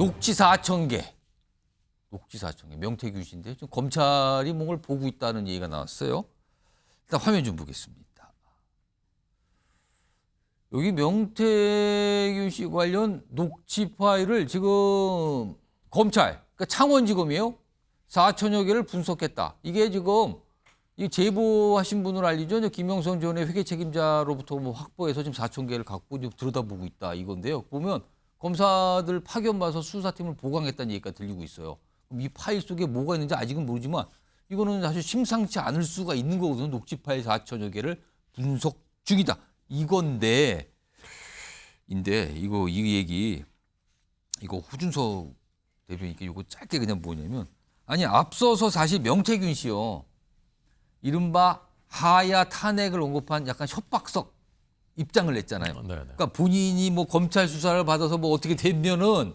녹취 4,000개. 녹취 4,000개. 명태균 씨인데 지금 검찰이 뭔가를 보고 있다는 얘기가 나왔어요. 일단 화면 좀 보겠습니다. 여기 명태균 씨 관련 녹취 파일을 지금 검찰, 그러니까 창원지검이에요. 4천여 개를 분석했다. 이게 지금 이 제보하신 분을 알리죠. 김영선 전 회계 책임자로부터 뭐 확보해서 지금 4천 개를 갖고 좀 들여다보고 있다 이건데요. 보면 검사들 파견 봐서 수사팀을 보강했다는 얘기가 들리고 있어요. 그럼 이 파일 속에 뭐가 있는지 아직은 모르지만 이거는 사실 심상치 않을 수가 있는 거거든요. 녹취 파일 4천여 개를 분석 중이다. 이건데 이거 이 얘기 이거 호준석 대표님께 이거 짧게 그냥 뭐냐면 아니 앞서서 사실 명태균 씨요. 이른바 하야 탄핵을 언급한 약간 협박성 입장을 냈잖아요. 네네. 그러니까 본인이 뭐 검찰 수사를 받아서 뭐 어떻게 되면은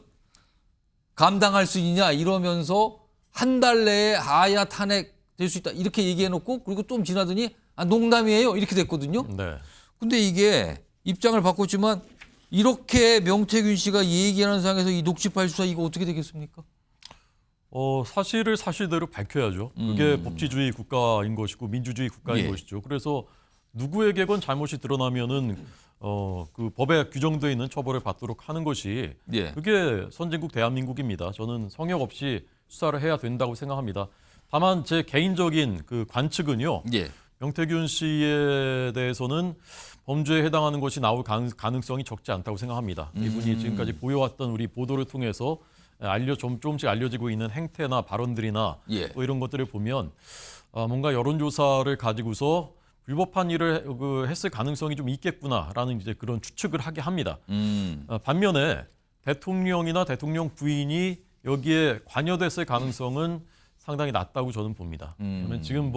감당할 수 있냐 이러면서 한 달 내에 하야 탄핵 될 수 있다 이렇게 얘기해놓고 그리고 좀 지나더니 아 농담이에요 이렇게 됐거든요. 네. 근데 이게 입장을 바꿨지만 이렇게 명태균 씨가 얘기하는 상황에서 이 녹취 파일 수사 이거 어떻게 되겠습니까? 사실을 사실대로 밝혀야죠. 그게 법치주의 국가인 것이고 민주주의 국가인 예. 것이죠. 그래서 누구에게건 잘못이 드러나면은 그 법에 규정되어 있는 처벌을 받도록 하는 것이 예. 그게 선진국 대한민국입니다. 저는 성역 없이 수사를 해야 된다고 생각합니다. 다만 제 개인적인 그 관측은요. 예. 명태균 씨에 대해서는 범죄에 해당하는 것이 나올 가능성이 적지 않다고 생각합니다. 이분이 지금까지 보여왔던 우리 보도를 통해서 조금씩 알려지고 있는 행태나 발언들이나 예. 또 이런 것들을 보면 뭔가 여론조사를 가지고서 불법한 일을 했을 가능성이 좀 있겠구나라는 이제 그런 추측을 하게 합니다. 반면에 대통령이나 대통령 부인이 여기에 관여됐을 가능성은 상당히 낮다고 저는 봅니다. 그러면 지금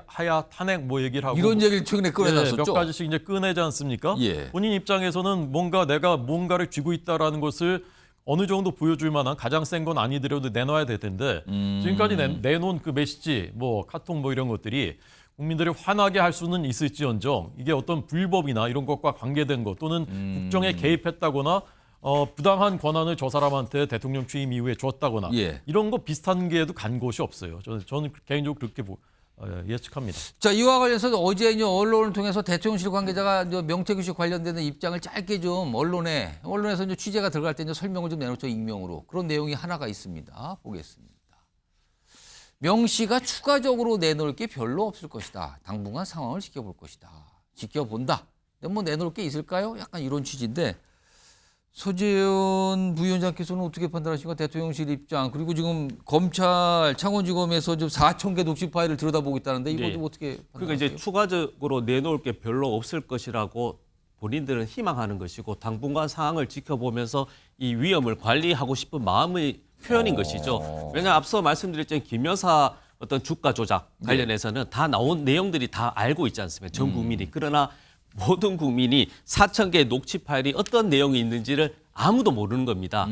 하야 탄핵 얘기를 하고 이런 얘기를 최근에 꺼내놨었죠. 몇 가지씩 이제 꺼내지 않습니까? 예. 본인 입장에서는 내가 뭔가를 쥐고 있다라는 것을 어느 정도 보여줄 만한 가장 센 건 아니더라도 내놔야 될 텐데 지금까지 내놓은 그 메시지, 카톡 이런 것들이 국민들을 화나게 할 수는 있을지언정 이게 어떤 불법이나 이런 것과 관계된 것 또는 국정에 개입했다거나 부당한 권한을 저 사람한테 대통령 취임 이후에 줬다거나 예. 이런 거 비슷한 게도 간 것이 없어요. 저는 개인적으로 그렇게 예측합니다. 자, 이와 관련해서 어제 이제 언론을 통해서 대통령실 관계자가 이제 명태균 씨 관련되는 입장을 짧게 좀 언론에서 이제 취재가 들어갈 때 이제 설명을 좀 내놓죠, 익명으로. 그런 내용이 하나가 있습니다. 보겠습니다. 명 씨가 추가적으로 내놓을 게 별로 없을 것이다. 당분간 상황을 지켜볼 것이다. 지켜본다. 근데 뭐 내놓을 게 있을까요? 약간 이런 취지인데 서재현 부위원장께서는 어떻게 판단하시고 대통령실 입장 그리고 지금 검찰 창원지검에서 좀 4,000개 녹취 파일을 들여다보고 있다는데 이거 좀 어떻게 판단하세요? 그러니까 이제 추가적으로 내놓을 게 별로 없을 것이라고 본인들은 희망하는 것이고 당분간 상황을 지켜보면서 이 위험을 관리하고 싶은 마음의 표현인 것이죠. 왜냐하면 앞서 말씀드렸던 김 여사 어떤 주가 조작 관련해서는 다 나온 내용들이 다 알고 있지 않습니까? 전 국민이. 그러나 모든 국민이 4,000개의 녹취 파일이 어떤 내용이 있는지를 아무도 모르는 겁니다.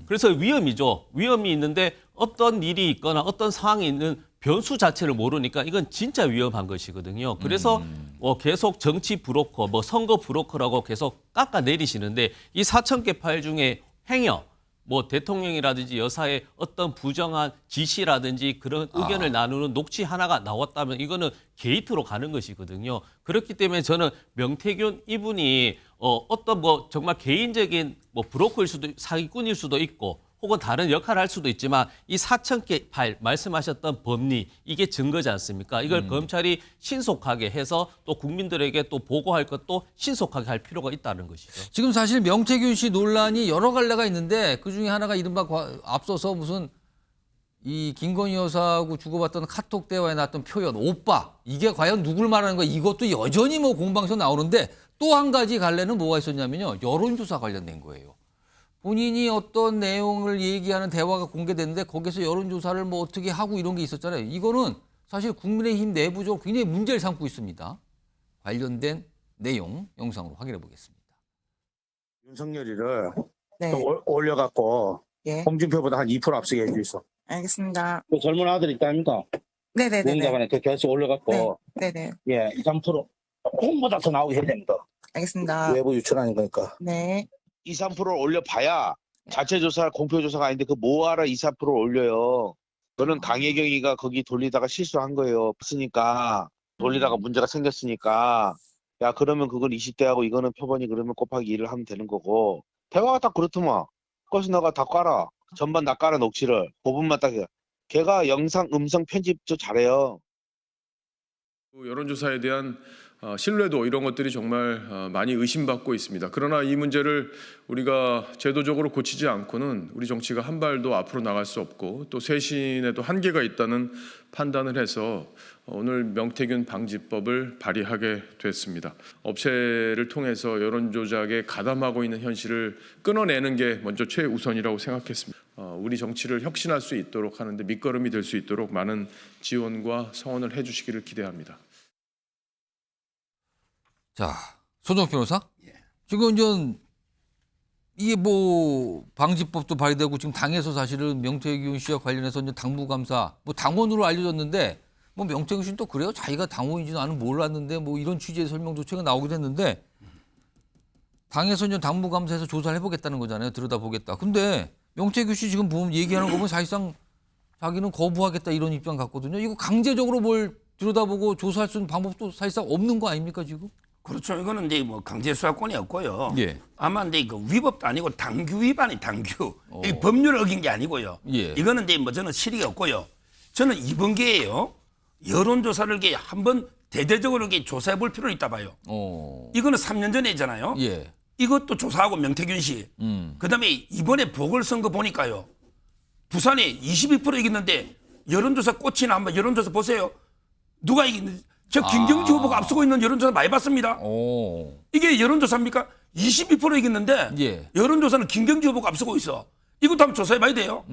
그래서 위험이죠. 위험이 있는데 어떤 일이 있거나 어떤 상황이 있는 변수 자체를 모르니까 이건 진짜 위험한 것이거든요. 그래서 계속 정치 브로커, 선거 브로커라고 계속 깎아내리시는데 이 4,000개 파일 중에 행여 대통령이라든지 여사의 어떤 부정한 지시라든지 그런 의견을 나누는 녹취 하나가 나왔다면 이거는 게이트로 가는 것이거든요. 그렇기 때문에 저는 명태균 이분이 어떤 정말 개인적인 브로커일 수도 사기꾼일 수도 있고 혹은 다른 역할을 할 수도 있지만 이 4,000개 파일 말씀하셨던 법리 이게 증거지 않습니까? 이걸 검찰이 신속하게 해서 또 국민들에게 또 보고할 것도 신속하게 할 필요가 있다는 것이죠. 지금 사실 명태균 씨 논란이 여러 갈래가 있는데 그중에 하나가 이른바 앞서서 무슨 이 김건희 여사하고 주고받던 카톡 대화에 나왔던 표현 오빠 이게 과연 누굴 말하는 거야 이것도 여전히 공방에서 나오는데 또 한 가지 갈래는 뭐가 있었냐면요 여론조사 관련된 거예요. 본인이 어떤 내용을 얘기하는 대화가 공개됐는데 거기서 여론조사를 어떻게 하고 이런 게 있었잖아요. 이거는 사실 국민의힘 내부적으로 굉장히 문제를 삼고 있습니다. 관련된 내용 영상으로 확인해 보겠습니다. 윤석열이를 네. 좀 올려갖고 예. 홍준표보다 한 2% 앞서게 해주있어. 알겠습니다. 그 젊은 아들 있다 아닙니까? 네네네. 위원장관에 그 결수 올려갖고 네네. 2, 3% 홍보다 더 나오게 해야 됩니다. 알겠습니다. 외부 유출하는 거니까. 네. 2, 3%를 올려봐야 자체 조사, 공표 조사가 아닌데 그 뭐하러 24% 올려요. 그거는 강혜경이가 거기 돌리다가 실수한 거예요. 쓰니까 돌리다가 문제가 생겼으니까 야 그러면 그건 20대하고 이거는 표본이 그러면 곱하기 2를 하면 되는 거고 대화가 딱 그렇더만. 그래서 너가 다 깔아. 전반 다 깔아 녹취를. 부분만 딱 해. 걔가 영상 음성 편집도 잘해요. 여론조사에 대한 신뢰도 이런 것들이 정말 많이 의심받고 있습니다. 그러나 이 문제를 우리가 제도적으로 고치지 않고는 우리 정치가 한 발도 앞으로 나갈 수 없고 또 쇄신에도 한계가 있다는 판단을 해서 오늘 명태균 방지법을 발의하게 됐습니다. 업체를 통해서 여론조작에 가담하고 있는 현실을 끊어내는 게 먼저 최우선이라고 생각했습니다. 우리 정치를 혁신할 수 있도록 하는데 밑거름이 될 수 있도록 많은 지원과 성원을 해주시기를 기대합니다. 자, 손정욱 변호사. 지금 이제 이게 뭐 방지법도 발의되고 지금 당에서 사실은 명태균 씨와 관련해서 이제 당무감사 뭐 당원으로 알려졌는데 뭐 명태균 씨는 또 그래요? 자기가 당원인지 나는 몰랐는데 뭐 이런 취지의 설명도 최근 나오기도 했는데 당에서 이제 당무감사에서 조사를 해보겠다는 거잖아요. 들여다보겠다. 근데 명태균 씨 지금 보면 얘기하는 거 보면 사실상 자기는 거부하겠다 이런 입장 같거든요. 이거 강제적으로 뭘 들여다보고 조사할 수 있는 방법도 사실상 없는 거 아닙니까 지금? 그렇죠. 이거는 이제 뭐 강제 수사권이 없고요. 예. 아마 근데 그 위법도 아니고 당규 위반이 당규. 이 법률을 어긴 게 아니고요. 예. 이거는 이제 뭐 저는 실익이 없고요. 저는 이번 기회에요. 여론조사를 이렇게 한번 대대적으로 이렇게 조사해 볼 필요는 있다 봐요. 이거는 3년 전에 있잖아요. 예. 이것도 조사하고 명태균 씨. 그다음에 이번에 보궐선거 보니까요. 부산에 22% 이겼는데 여론조사 꽃이나 한번 여론조사 보세요. 누가 이겼는지. 저 김경주 후보가 앞서고 있는 여론조사 많이 봤습니다. 이게 여론조사입니까? 22% 이겼는데 예. 여론조사는 김경주 후보가 앞서고 있어. 이것도 한번 조사해봐야 돼요.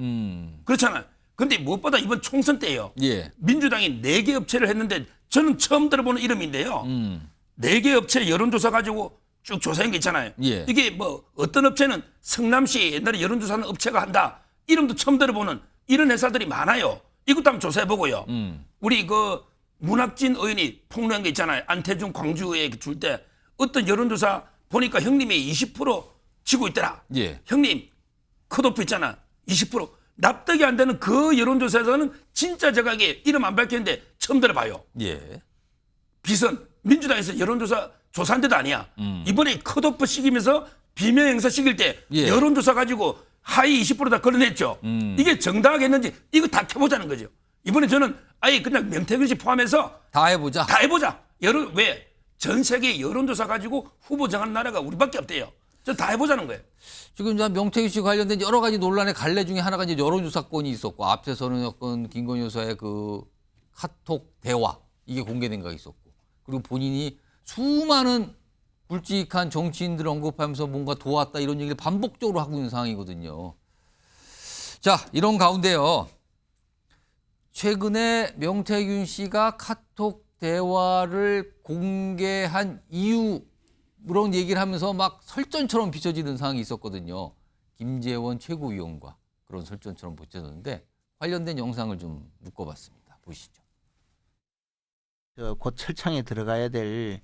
그렇잖아요. 근데 무엇보다 이번 총선 때예요. 예. 민주당이 4개 업체를 했는데 저는 처음 들어보는 이름인데요. 4개 업체 여론조사 가지고 쭉 조사한 게 있잖아요. 예. 이게 뭐 어떤 업체는 성남시 옛날에 여론조사하는 업체가 한다. 이름도 처음 들어보는 이런 회사들이 많아요. 이것도 한번 조사해보고요. 우리 그 문학진 의원이 폭로한 게 있잖아요. 안태준 광주에 줄 때 어떤 여론조사 보니까 형님이 20% 지고 있더라. 예. 형님 컷오프 있잖아. 20%. 납득이 안 되는 그 여론조사에서는 진짜 제가 이게 이름 안 밝혔는데 처음 들어봐요. 예. 비선 민주당에서 여론조사 조사한 데도 아니야. 이번에 컷오프 시키면서 비명 행사 시킬 때 예. 여론조사 가지고 하위 20%다 걸어냈죠. 이게 정당하겠는지 이거 다 켜보자는 거죠. 이번에 저는 아예 그냥 명태균 씨 포함해서 다 해보자. 다 해보자. 왜? 전 세계 여론조사 가지고 후보 정하는 나라가 우리밖에 없대요. 저 다 해보자는 거예요. 지금 이제 명태균 씨 관련된 여러 가지 논란의 갈래 중에 하나가 이제 여론조사권이 있었고 앞서서는 어떤 김건희 여사의 그 카톡 대화 이게 공개된 거 있었고 그리고 본인이 수많은 굵직한 정치인들을 언급하면서 뭔가 도왔다 이런 얘기를 반복적으로 하고 있는 상황이거든요. 자, 이런 가운데요. 최근에 명태균 씨가 카톡 대화를 공개한 이유 그런 얘기를 하면서 막 설전처럼 비춰지는 상황이 있었거든요. 김재원 최고위원과 그런 설전처럼 비춰졌는데 관련된 영상을 좀 묶어봤습니다. 보시죠. 곧 철창에 들어가야 될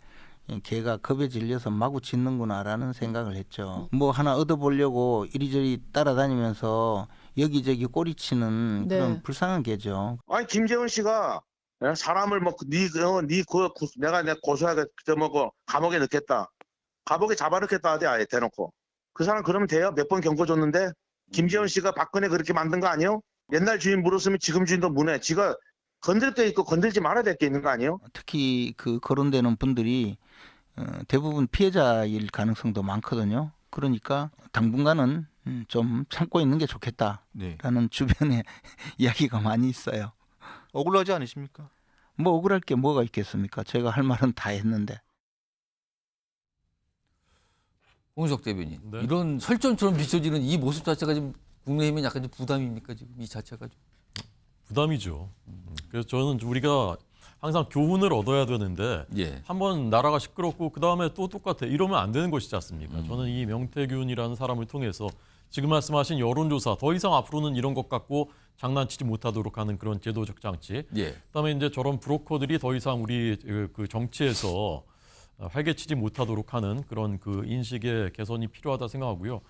개가 겁에 질려서 마구 짖는구나라는 생각을 했죠. 뭐 하나 얻어보려고 이리저리 따라다니면서 여기저기 꼬리치는 그런 불쌍한 개죠. 아니 김재원 씨가 사람을 뭐 내가 고소하겠다 뭐 감옥에 넣겠다. 감옥에 잡아넣겠다 하대 아예 대놓고. 그 사람 그러면 돼요? 몇 번 경고 줬는데 김재원 씨가 박근혜 그렇게 만든 거 아니에요? 옛날 주인 물었으면 지금 주인도 문해. 지가 건들 때 있고 건들지 말아야 될 게 있는 거 아니에요? 특히 그 거론되는 분들이 대부분 피해자일 가능성도 많거든요. 그러니까 당분간은 좀 참고 있는 게 좋겠다라는 주변에 이야기가 많이 있어요. 억울하지 않으십니까? 뭐 억울할 게 뭐가 있겠습니까? 제가 할 말은 다 했는데. 홍석 대변인, 네. 이런 설전처럼 비춰지는 이 모습 자체가 지금 국민의힘은 약간 좀 부담입니까 지금 이 자체가 좀? 부담이죠. 그래서 저는 우리가 항상 교훈을 얻어야 되는데 예. 한번 나라가 시끄럽고 그다음에 또 똑같아. 이러면 안 되는 것이지 않습니까? 저는 이 명태균이라는 사람을 통해서 지금 말씀하신 여론조사 더 이상 앞으로는 이런 것 갖고 장난치지 못하도록 하는 그런 제도적 장치. 예. 그다음에 이제 저런 브로커들이 더 이상 우리 그 정치에서 활개치지 못하도록 하는 그런 그 인식의 개선이 필요하다 생각하고요.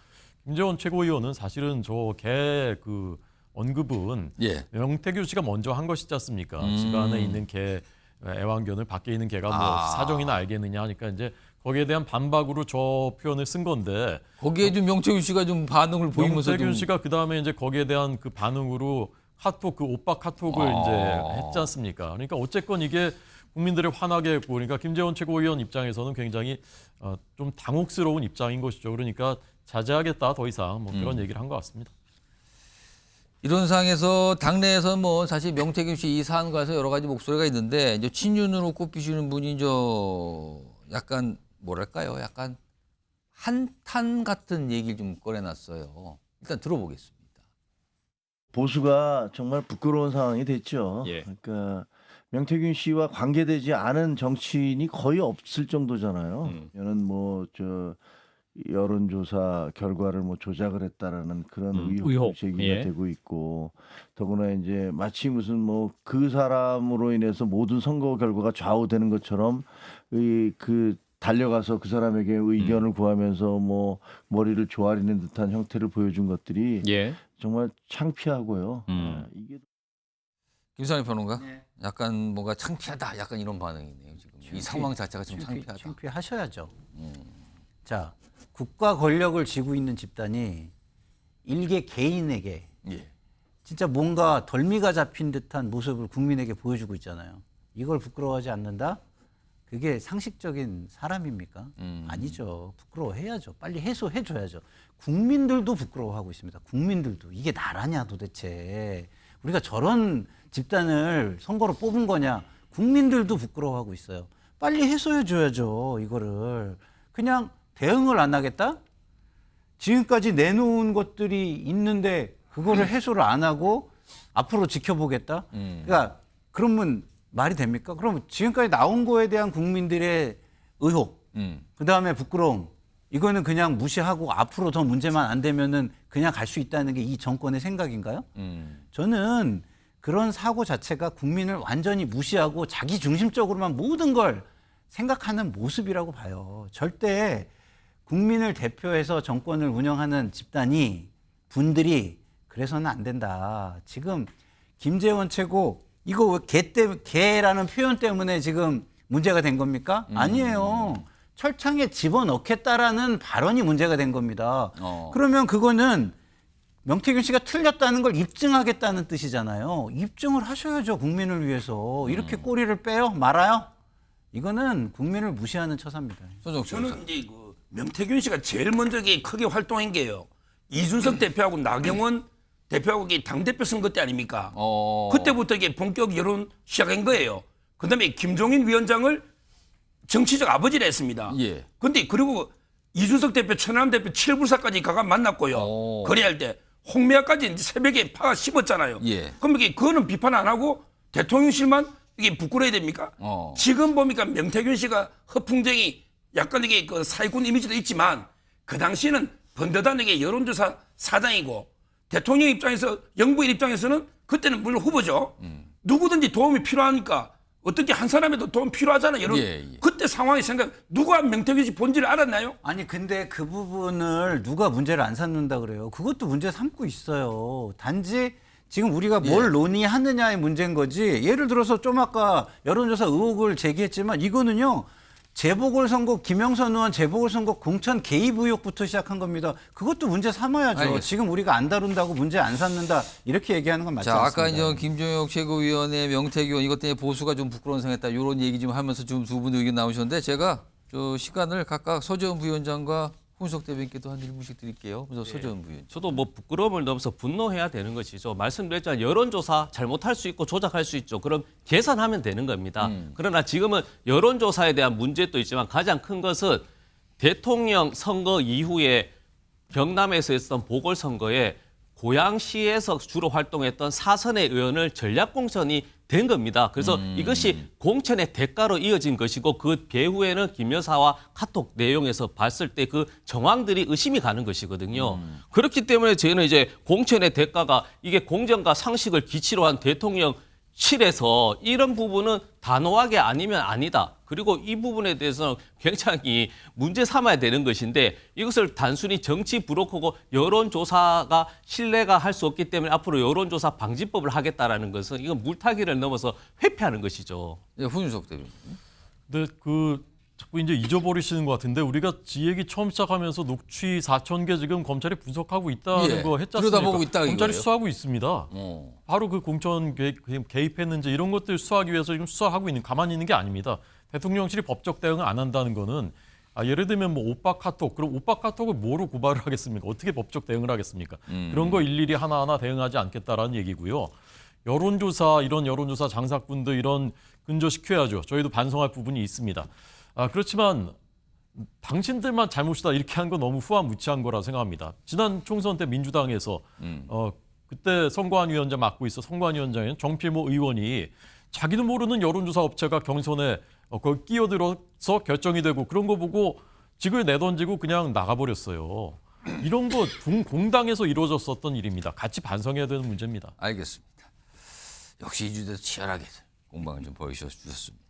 김재원 최고위원은 사실은 저 개 그 언급은 예. 명태균 씨가 먼저 한 것이지 않습니까? 집안에 있는 개 애완견을 밖에 있는 개가 뭐 사정이나 알겠느냐 하니까 이제 거기에 대한 반박으로 저 표현을 쓴 건데 거기에 좀 명태균 씨가 좀 반응을 보이면서 명태균 좀 씨가 그 다음에 이제 거기에 대한 그 반응으로 카톡 그 오빠 카톡을 이제 했지 않습니까? 그러니까 어쨌건 이게 국민들을 화나게 했고 그러니까 김재원 최고위원 입장에서는 굉장히 좀 당혹스러운 입장인 것이죠. 그러니까 자제하겠다 더 이상 뭐 그런 얘기를 한 것 같습니다. 이런 상황에서 당내에서 뭐 사실 명태균 씨 이 사안과서 여러 가지 목소리가 있는데 이제 친윤으로 꼽히시는 분이 저 약간 뭐랄까요? 약간 한탄 같은 얘기를 좀 꺼내놨어요. 일단 들어보겠습니다. 보수가 정말 부끄러운 상황이 됐죠. 예. 그러니까 명태균 씨와 관계되지 않은 정치인이 거의 없을 정도잖아요. 저는 뭐 저 여론조사 결과를 뭐 조작을 했다라는 그런 의혹 제기가 되고 있고 더구나 이제 마치 무슨 뭐 그 사람으로 인해서 모든 선거 결과가 좌우되는 것처럼 그 달려가서 그 사람에게 의견을 구하면서 뭐 머리를 조아리는 듯한 형태를 보여준 것들이 정말 창피하고요. 이게 김상희 평론가, 약간 뭔가 창피하다, 약간 이런 반응이네요. 지금 이 상황 자체가 좀 창피하다. 창피하셔야죠. 자, 국가 권력을 쥐고 있는 집단이 일개 개인에게 예. 진짜 뭔가 덜미가 잡힌 듯한 모습을 국민에게 보여주고 있잖아요. 이걸 부끄러워하지 않는다? 그게 상식적인 사람입니까? 아니죠. 부끄러워해야죠. 빨리 해소해줘야죠. 국민들도 부끄러워하고 있습니다. 국민들도. 이게 나라냐 도대체. 우리가 저런 집단을 선거로 뽑은 거냐. 국민들도 부끄러워하고 있어요. 빨리 해소해줘야죠. 이거를. 그냥 대응을 안 하겠다? 지금까지 내놓은 것들이 있는데 그거를 해소를 안 하고 앞으로 지켜보겠다? 그러니까 그러면 말이 됩니까? 그럼 지금까지 나온 거에 대한 국민들의 의혹, 그다음에 부끄러움, 이거는 그냥 무시하고 앞으로 더 문제만 안 되면은 그냥 갈 수 있다는 게 이 정권의 생각인가요? 저는 그런 사고 자체가 국민을 완전히 무시하고 자기 중심적으로만 모든 걸 생각하는 모습이라고 봐요. 절대 국민을 대표해서 정권을 운영하는 집단이 분들이 그래서는 안 된다. 지금 김재원 최고 이거 왜 개라는 표현 때문에 지금 문제가 된 겁니까? 아니에요. 철창에 집어넣겠다라는 발언이 문제가 된 겁니다. 그러면 그거는 명태균 씨가 틀렸다는 걸 입증하겠다는 뜻이잖아요. 입증을 하셔야죠. 국민을 위해서. 이렇게 꼬리를 빼요? 말아요? 이거는 국민을 무시하는 처사입니다. 저는 이제 그 명태균 씨가 제일 먼저 크게 활동한 게요. 이준석 대표하고 나경원 대표하고 당대표 선거 때 아닙니까? 그때부터 이게 본격 여론 시작한 거예요. 그다음에 김종인 위원장을 정치적 아버지를 했습니다. 예. 근데 그리고 이준석 대표, 천하람 대표 7불사까지 가가 만났고요. 거래할 때 홍매화까지 이제 새벽에 파가 씹었잖아요. 예. 그럼 이게 그거는 비판 안 하고 대통령실만 이게 부끄러워야 됩니까? 지금 보니까 명태균 씨가 허풍쟁이 약간 이게 그 사기꾼 이미지도 있지만 그 당시에는 번듯한 여론조사 사장이고 대통령 입장에서 영부인 입장에서는 그때는 물론 후보죠. 누구든지 도움이 필요하니까 어떻게 한 사람에도 도움 필요하잖아요. 그때 상황이 생각 누가 명태균 씨 본질을 알았나요? 아니 근데 그 부분을 누가 문제를 안 삼는다 그래요. 그것도 문제 삼고 있어요. 단지 지금 우리가 뭘 논의하느냐의 문제인 거지. 예를 들어서 좀 아까 여론조사 의혹을 제기했지만 이거는요. 재보궐선거 김영선 의원 재보궐선거 공천 개입 의혹부터 시작한 겁니다. 그것도 문제 삼아야죠. 알겠습니다. 지금 우리가 안 다룬다고 문제 안 삼는다 이렇게 얘기하는 건 맞지 자, 않습니다. 아까 이제 김종혁 최고위원의 명태균 이것 때문에 보수가 좀 부끄러운 상했다 이런 얘기 좀 하면서 좀 두 분 의견 나오셨는데 제가 저 시간을 각각 서재원 부위원장과 홍석 대변인께도 한 1분씩 드릴게요. 그래서 서재원 부위원장. 저도 뭐 부끄러움을 넘어서 분노해야 되는 것이죠. 말씀드렸지만 여론조사 잘못할 수 있고 조작할 수 있죠. 그럼 계산하면 되는 겁니다. 그러나 지금은 여론조사에 대한 문제도 있지만 가장 큰 것은 대통령 선거 이후에 경남에서 했던 보궐선거에 고양시에서 주로 활동했던 사선의 의원을 전략공천이 된 겁니다. 그래서 이것이 공천의 대가로 이어진 것이고 그 배후에는 김 여사와 카톡 내용에서 봤을 때 그 정황들이 의심이 가는 것이거든요. 그렇기 때문에 저희는 이제 공천의 대가가 이게 공정과 상식을 기치로 한 대통령 실에서 이런 부분은 단호하게 아니면 아니다. 그리고 이 부분에 대해서는 굉장히 문제 삼아야 되는 것인데 이것을 단순히 정치 브로커고 여론조사가 신뢰가 할 수 없기 때문에 앞으로 여론조사 방지법을 하겠다라는 것은 이건 물타기를 넘어서 회피하는 것이죠. 네, 훈윤석 대변인. 근데 자꾸 이제 잊어버리시는 것 같은데 우리가 이 얘기 처음 시작하면서 녹취 4,000개 지금 검찰이 분석하고 있다는 예, 거 했지 않습니까? 들여다보고 있다 검찰이 이거예요? 수사하고 있습니다. 바로 그 공천 개입했는지 이런 것들 수사하기 위해서 지금 수사하고 가만히 있는 게 아닙니다. 대통령실이 법적 대응을 안 한다는 거는 예를 들면 뭐 오빠 카톡, 그럼 오빠 카톡을 뭐로 고발을 하겠습니까? 어떻게 법적 대응을 하겠습니까? 그런 거 일일이 하나하나 대응하지 않겠다라는 얘기고요. 여론조사, 이런 여론조사 장사꾼들 이런 근저시켜야죠. 저희도 반성할 부분이 있습니다. 그렇지만 당신들만 잘못이다 이렇게 한 건 너무 후한무치한 거라 생각합니다. 지난 총선 때 민주당에서 그때 선관위원장 맡고 있어 선관위원장인 정필모 의원이 자기도 모르는 여론조사 업체가 경선에 거기 끼어들어서 결정이 되고 그런 거 보고 직을 내던지고 그냥 나가버렸어요. 이런 거 공당에서 이루어졌었던 일입니다. 같이 반성해야 되는 문제입니다. 알겠습니다. 역시 이 주제도 치열하게 공방을 좀 보여주셨습니다.